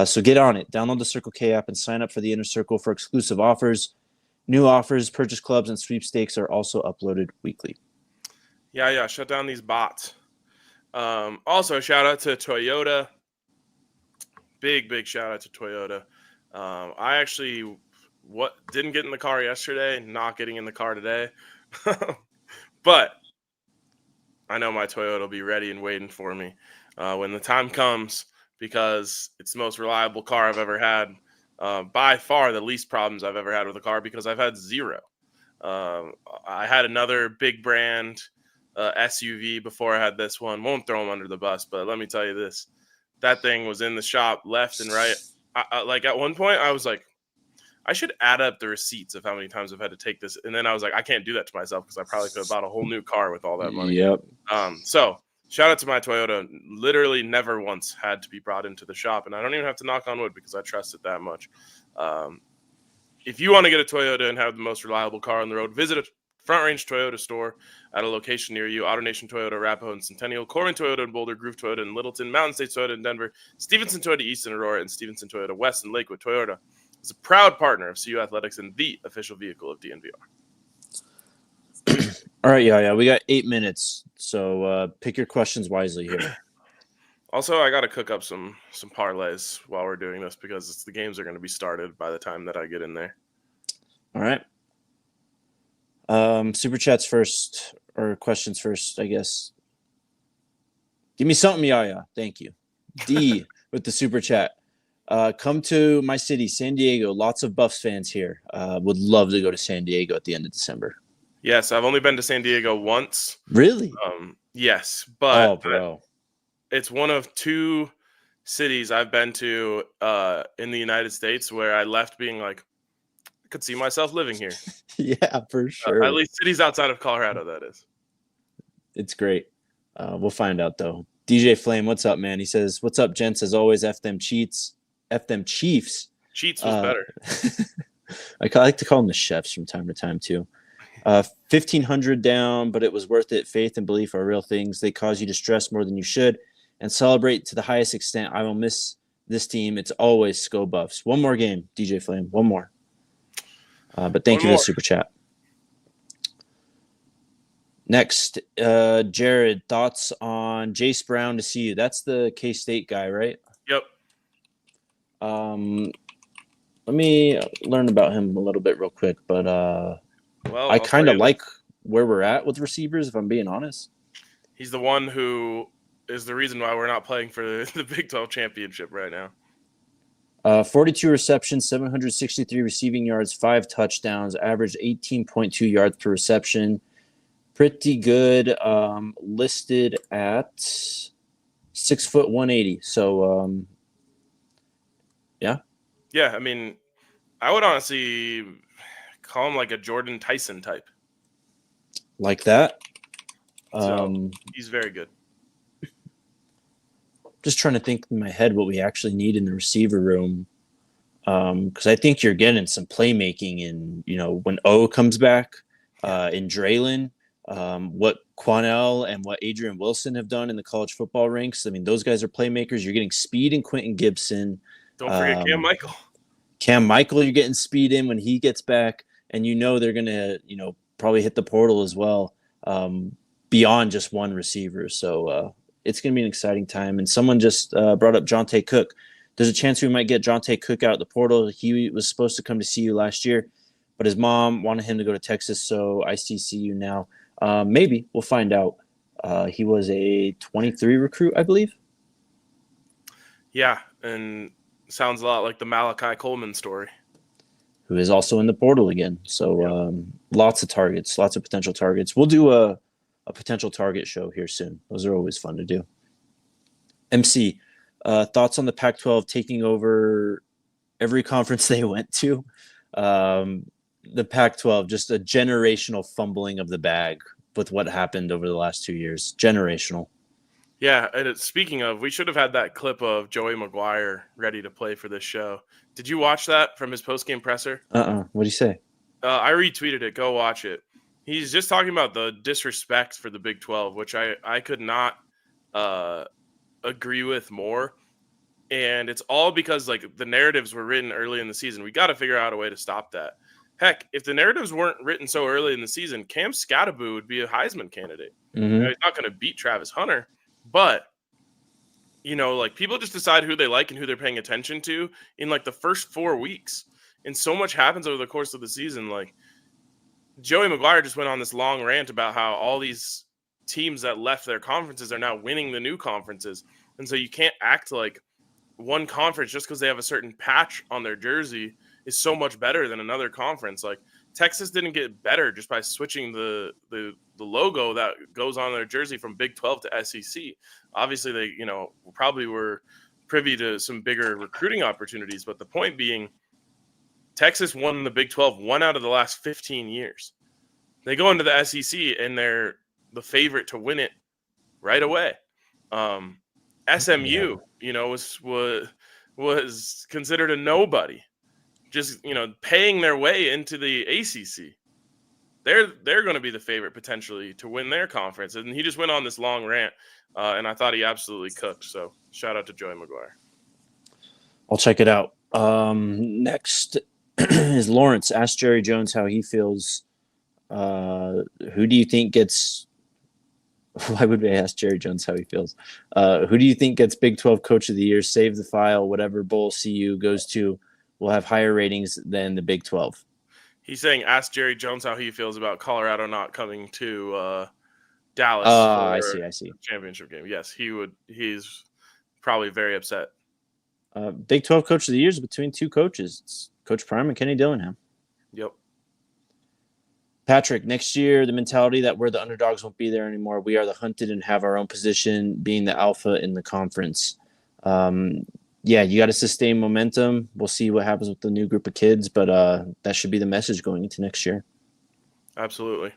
So get on it. Download the Circle K app and sign up for the Inner Circle for exclusive offers. New offers, purchase clubs, and sweepstakes are also uploaded weekly. Yeah. Shut down these bots. Also, shout out to Toyota. Big shout out to Toyota. I actually didn't get in the car yesterday, not getting in the car today. But I know my Toyota will be ready and waiting for me when the time comes, because it's the most reliable car I've ever had. By far the least problems I've ever had with a car, because I've had zero. I had another big brand SUV before I had this one. Won't throw them under the bus, but let me tell you this. That thing was in the shop left and right. Like at one point I was like, I should add up the receipts of how many times I've had to take this. And then I was like, I can't do that to myself, because I probably could have bought a whole new car with all that money. Yep. So shout out to my Toyota. Literally never once had to be brought into the shop. And I don't even have to knock on wood, because I trust it that much. If you want to get a Toyota and have the most reliable car on the road, visit a Front Range Toyota store at a location near you. AutoNation Toyota, Arapahoe and Centennial, Corbin Toyota in Boulder, Groove Toyota in Littleton, Mountain State Toyota in Denver, Stevenson Toyota East in Aurora, and Stevenson Toyota West in Lakewood. Toyota is a proud partner of CU Athletics and the official vehicle of DNVR. All right, yeah. We got 8 minutes, so pick your questions wisely here. Also, I got to cook up some parlays while we're doing this, because the games are going to be started by the time that I get in there. All right. Super chats first, or questions first, I guess. Give me something, Yaya. Thank you. D with the super chat. Come to my city, San Diego. Lots of Buffs fans here. Would love to go to San Diego at the end of December. Yes, I've only been to San Diego once. Really? Yes, but bro. It's one of 2 cities I've been to in the United States where I left being like, I could see myself living here. Yeah, for sure. At least cities outside of Colorado, that is. It's great. We'll find out, though. DJ Flame, what's up, man? He says, what's up, gents? As always, F them Chiefs. Cheats was better. I like to call them the chefs from time to time, too. 1,500 down, but it was worth it. Faith and belief are real things. They cause you to stress more than you should and celebrate to the highest extent. I will miss this team. It's always Sco Buffs. One more game, DJ Flame. One more. But thank you for the super chat. Next, Jared, thoughts on Jace Brown to see you. That's the K-State guy, right? Yep. Let me learn about him a little bit real quick, but I kind of like where we're at with receivers, if I'm being honest. He's the one who is the reason why we're not playing for the Big 12 championship right now. 42 receptions, 763 receiving yards, 5 touchdowns, averaged 18.2 yards per reception. Pretty good. Listed at 6'1", 180. So, yeah. Yeah, I mean, I would honestly call him like a Jordan Tyson type. Like that? So he's very good. Just trying to think in my head what we actually need in the receiver room. Because I think you're getting some playmaking in, when O comes back, in Draylon, what Quanell and what Adrian Wilson have done in the college football ranks. I mean, those guys are playmakers. You're getting speed in Quentin Gibson. Don't forget Cam Michael. Cam Michael, you're getting speed in when he gets back. And they're going to, probably hit the portal as well, beyond just one receiver. So it's going to be an exciting time. And someone just brought up Jonte Cook. There's a chance we might get Jonte Cook out of the portal. He was supposed to come to CU last year, but his mom wanted him to go to Texas, so I see CU now. Maybe. We'll find out. He was a 23 recruit, I believe. Yeah, and sounds a lot like the Malachi Coleman story. Who is also in the portal again. So lots of targets, lots of potential targets. We'll do a potential target show here soon. Those are always fun to do. MC, thoughts on the Pac-12 taking over every conference they went to? The Pac-12, just a generational fumbling of the bag with what happened over the last 2 years. Generational. Yeah, and speaking of, we should have had that clip of Joey Maguire ready to play for this show. Did you watch that from his post-game presser? What'd he say? I retweeted it. Go watch it. He's just talking about the disrespect for the Big 12, which I could not agree with more. And it's all because like the narratives were written early in the season. We got to figure out a way to stop that. Heck, if the narratives weren't written so early in the season, Cam Scatterbo would be a Heisman candidate. Mm-hmm. You know, he's not going to beat Travis Hunter, but you know, like people just decide who they like and who they're paying attention to in like the first 4 weeks. And so much happens over the course of the season. Like Joey McGuire just went on this long rant about how all these teams that left their conferences are now winning the new conferences. And so you can't act like one conference just because they have a certain patch on their jersey is so much better than another conference. Like Texas didn't get better just by switching the logo that goes on their jersey from Big 12 to SEC. Obviously, they, you know, probably were privy to some bigger recruiting opportunities. But the point being, Texas won the Big 12 1 out of the last 15 years. They go into the SEC and they're the favorite to win it right away. SMU, you know, was considered a nobody, just, you know, paying their way into the ACC. They're going to be the favorite potentially to win their conference. And he just went on this long rant, and I thought he absolutely cooked. So shout out to Joey McGuire. I'll check it out. Next is Lawrence. Ask Jerry Jones how he feels. Who do you think gets – why would we ask Jerry Jones how he feels? Who do you think gets Big 12 Coach of the Year? Save the file. Whatever bowl CU goes to will have higher ratings than the Big 12. He's saying ask Jerry Jones how he feels about Colorado not coming to Dallas for I see. championship game. Yes, he would. He's probably very upset. Big 12 Coach of the Year is between two coaches. It's Coach Prime and Kenny Dillingham. Yep. Patrick, next year, the mentality that we're the underdogs won't be there anymore. We are the hunted and have our own position, being the alpha in the conference. Yeah, you got to sustain momentum. We'll see what happens with the new group of kids, but that should be the message going into next year. Absolutely.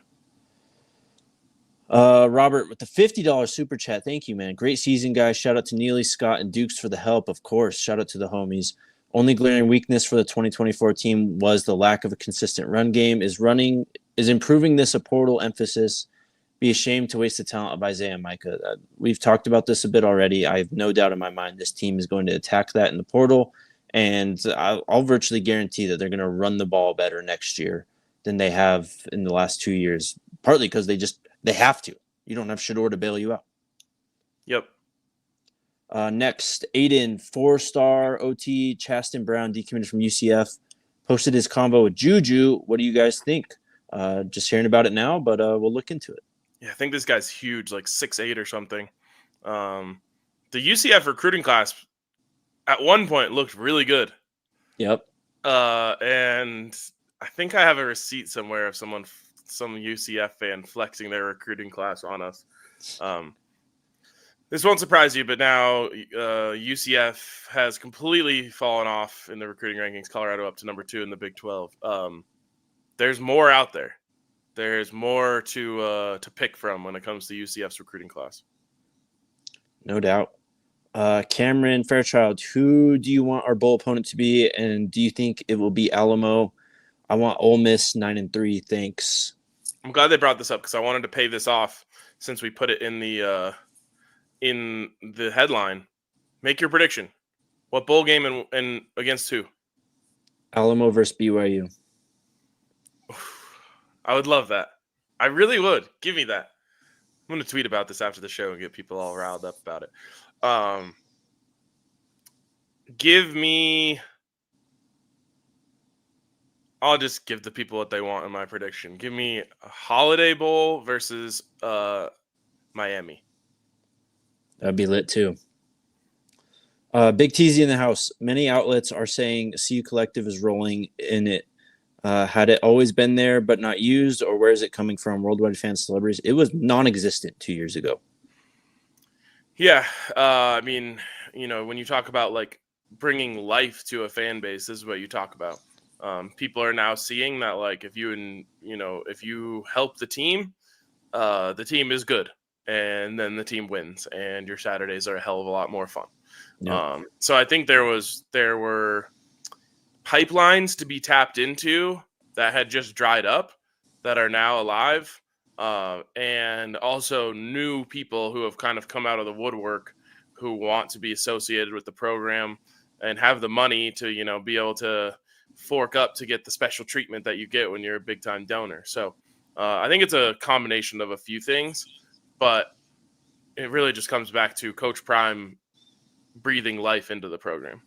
Robert, with the $50 super chat, thank you, man. Great season, guys. Shout out to Neely, Scott, and Dukes for the help, of course. Shout out to the homies. Only glaring weakness for the 2024 team was the lack of a consistent run game. Is improving this a portal emphasis? Be ashamed to waste the talent of Isaiah and Micah. We've talked about this a bit already. I have no doubt in my mind this team is going to attack that in the portal, and I'll virtually guarantee that they're going to run the ball better next year than they have in the last 2 years, partly because they have to. You don't have Shador to bail you out. Yep. Next, Aiden, 4-star OT, Chaston Brown, decommitted from UCF, posted his combo with Juju. What do you guys think? Just hearing about it now, but we'll look into it. Yeah, I think this guy's huge, like 6'8" or something. The UCF recruiting class at one point looked really good. Yep. And I think I have a receipt somewhere of some UCF fan flexing their recruiting class on us. This won't surprise you, but now UCF has completely fallen off in the recruiting rankings. Colorado up to number 2 in the Big 12. There's more out there. There's more to pick from when it comes to UCF's recruiting class. No doubt. Cameron Fairchild, who do you want our bowl opponent to be, and do you think it will be Alamo? I want Ole Miss 9-3. Thanks. I'm glad they brought this up because I wanted to pay this off since we put it in the headline. Make your prediction. What bowl game and against who? Alamo versus BYU. I would love that. I really would. Give me that. I'm going to tweet about this after the show and get people all riled up about it. Give me... I'll just give the people what they want in my prediction. Give me a Holiday Bowl versus Miami. That'd be lit too. Big TZ in the house. Many outlets are saying CU Collective is rolling in it. Had it always been there but not used, or where is it coming from? Worldwide fans, celebrities. It was non-existent 2 years ago. Yeah, I mean, you know, when you talk about like bringing life to a fan base, this is what you talk about. People are now seeing that, like, if you help the team is good, and then the team wins, and your Saturdays are a hell of a lot more fun. Yeah. So I think there were pipelines to be tapped into that had just dried up that are now alive, and also new people who have kind of come out of the woodwork who want to be associated with the program and have the money to, you know, be able to fork up to get the special treatment that you get when you're a big time donor. So I think it's a combination of a few things, but it really just comes back to Coach Prime breathing life into the program.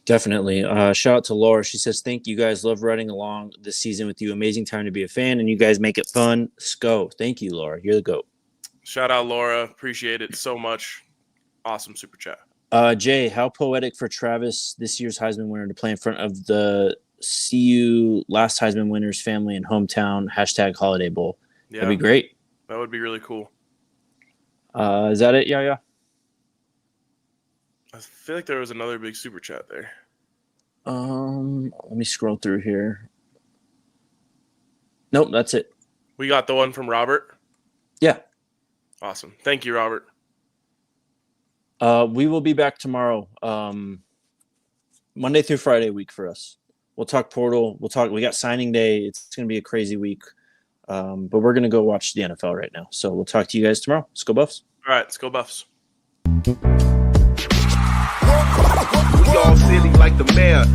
Definitely. Shout out to Laura. She says, thank you guys. Love riding along this season with you. Amazing time to be a fan, and you guys make it fun. Let's go. Thank you, Laura. You're the GOAT. Shout out, Laura. Appreciate it so much. Awesome super chat. Jay, how poetic for Travis, this year's Heisman winner, to play in front of the CU last Heisman winner's family and hometown, #Holiday Bowl. Yeah, that'd be great. That would be really cool. Is that it? Yeah. I feel like there was another big super chat there. Let me scroll through here. Nope, that's it. We got the one from Robert. Yeah. Awesome. Thank you, Robert. We will be back tomorrow. Monday through Friday week for us. We'll talk portal. We got signing day. It's going to be a crazy week. But we're going to go watch the NFL right now. So we'll talk to you guys tomorrow. Let's go Buffs. All right, let's go Buffs. We all silly like the mayor.